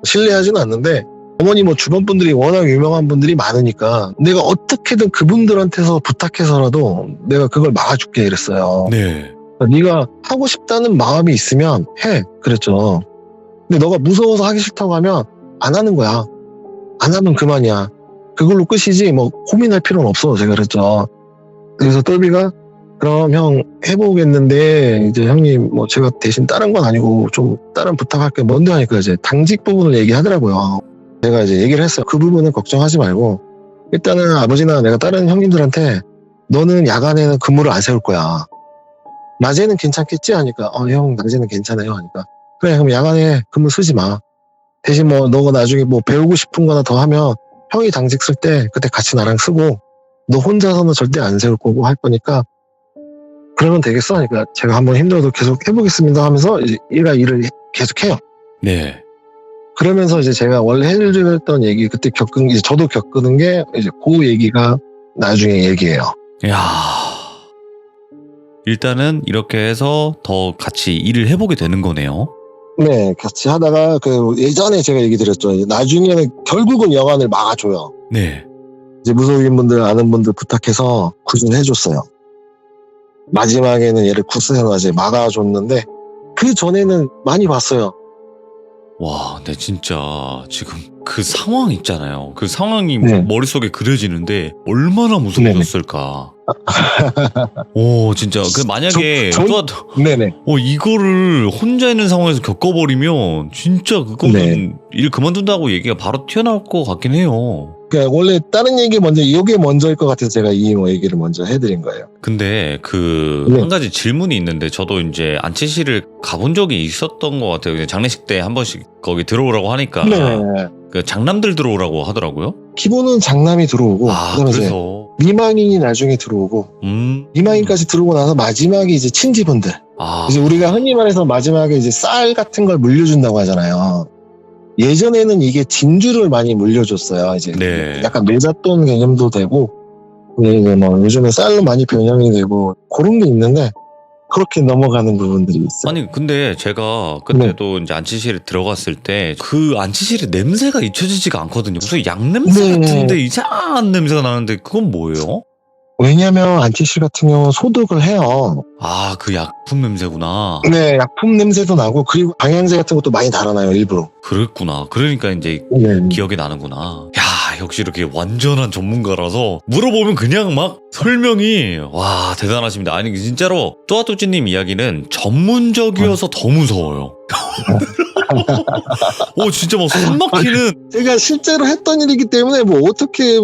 신뢰하지는 않는데 어머니 뭐 주변 분들이 워낙 유명한 분들이 많으니까 내가 어떻게든 그분들한테서 부탁해서라도 내가 그걸 막아줄게 이랬어요. 네. 네가 하고 싶다는 마음이 있으면 해 그랬죠. 근데 너가 무서워서 하기 싫다고 하면 안 하는 거야. 안 하면 그만이야. 그걸로 끝이지 뭐 고민할 필요는 없어 제가 그랬죠. 그래서 똘비가 그럼 형 해보겠는데 이제 형님 뭐 제가 대신 다른 건 아니고 좀 다른 부탁할게 뭔데 하니까 이제 당직 부분을 얘기하더라고요. 제가 이제 얘기를 했어요. 그 부분은 걱정하지 말고 일단은 아버지나 내가 다른 형님들한테 너는 야간에는 근무를 안 세울 거야. 낮에는 괜찮겠지? 하니까 형 낮에는 괜찮아요 하니까 그래 그럼 야간에 근무 쓰지 마. 대신 뭐 너가 나중에 뭐 배우고 싶은 거나 더 하면 형이 당직 쓸 때 그때 같이 나랑 쓰고 너 혼자서는 절대 안 세울 거고 할 거니까 그러면 되겠어 하니까 제가 한번 힘들어도 계속 해보겠습니다 하면서 이제 얘가 일을 계속 해요. 네. 그러면서 이제 제가 원래 해드렸던 얘기 그때 겪은 이제 저도 겪는 게 이제 그 얘기가 나중에 얘기예요. 야, 일단은 이렇게 해서 더 같이 일을 해보게 되는 거네요. 네, 같이 하다가 그 예전에 제가 얘기 드렸죠. 나중에는 결국은 여관을 막아줘요. 네. 이제 무속인분들 아는 분들 부탁해서 구순 해줬어요. 마지막에는 얘를 구순해서 이제 막아줬는데 그 전에는 많이 봤어요. 와, 근데 진짜 지금 그 상황 있잖아요. 그 상황이 네. 머릿속에 그려지는데 얼마나 무서우셨을까. 오, 진짜. 그 만약에 네네. 이거를 혼자 있는 상황에서 겪어버리면 진짜 그거는 네. 일 그만둔다고 얘기가 바로 튀어나올 것 같긴 해요. 그러니까 원래 다른 얘기 먼저 이게 먼저일 것 같아서 제가 이 얘기를 먼저 해드린 거예요. 근데 그 네. 한 가지 질문이 있는데 저도 이제 안치실을 가본 적이 있었던 것 같아요. 그냥 장례식 때 한 번씩 거기 들어오라고 하니까 네. 그 장남들 들어오라고 하더라고요. 기본은 장남이 들어오고 그다음에 이제 그래서 미망인이 나중에 들어오고 미망인까지 들어오고 나서 마지막에 이제 친지분들 이제 우리가 흔히 말해서 마지막에 이제 쌀 같은 걸 물려준다고 하잖아요. 예전에는 이게 진주를 많이 물려줬어요. 이제 네. 약간 매잣돈 개념도 되고 이제 뭐 요즘에 쌀로 많이 변형이 되고 그런 게 있는데 그렇게 넘어가는 부분들이 있어요. 아니 근데 제가 그때도 이제 안치실에 들어갔을 때 그 안치실의 냄새가 잊혀지지가 않거든요. 무슨 양냄새 같은데 이상한 냄새가 나는데 그건 뭐예요? 왜냐면 안치실 같은 경우는 소독을 해요. 그 약품 냄새구나. 네, 약품 냄새도 나고 그리고 방향제 같은 것도 많이 달아놔요, 일부러. 그랬구나. 그러니까 이제 기억이 나는구나. 야, 역시 이렇게 완전한 전문가라서 물어보면 그냥 막 설명이 와 대단하십니다. 아니 진짜로 뚜아뚜지님 이야기는 전문적이어서 더 무서워요. 진짜 막 숨 막히는. 제가 실제로 했던 일이기 때문에 뭐 어떻게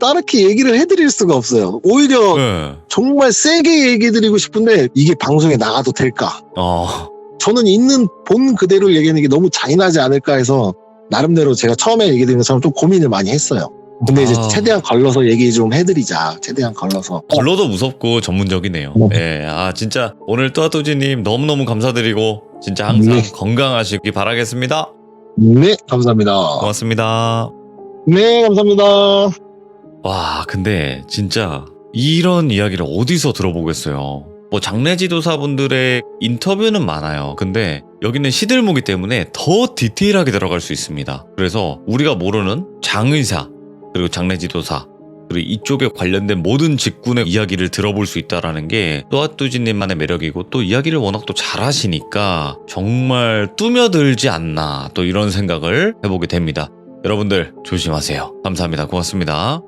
따르게 얘기를 해드릴 수가 없어요. 오히려 정말 세게 얘기해드리고 싶은데 이게 방송에 나가도 될까? 저는 있는 본 그대로 얘기하는 게 너무 잔인하지 않을까 해서 나름대로 제가 처음에 얘기드린 것처럼 좀 고민을 많이 했어요. 근데 이제 최대한 걸러서 얘기 좀 해드리자. 최대한 걸러서. 걸러도 무섭고 전문적이네요. 네, 진짜 오늘 뚜아뚜지님 너무너무 감사드리고 진짜 항상 건강하시기 바라겠습니다. 네, 감사합니다. 고맙습니다. 네, 감사합니다. 와, 근데 진짜 이런 이야기를 어디서 들어보겠어요. 뭐 장례지도사분들의 인터뷰는 많아요. 근데 여기는 시들무기 때문에 더 디테일하게 들어갈 수 있습니다. 그래서 우리가 모르는 장의사 그리고 장례지도사 그리고 이쪽에 관련된 모든 직군의 이야기를 들어볼 수 있다는 게 뚜아뚜지님만의 매력이고 또 이야기를 워낙 또 잘하시니까 정말 뚜며들지 않나 또 이런 생각을 해보게 됩니다. 여러분들 조심하세요. 감사합니다. 고맙습니다.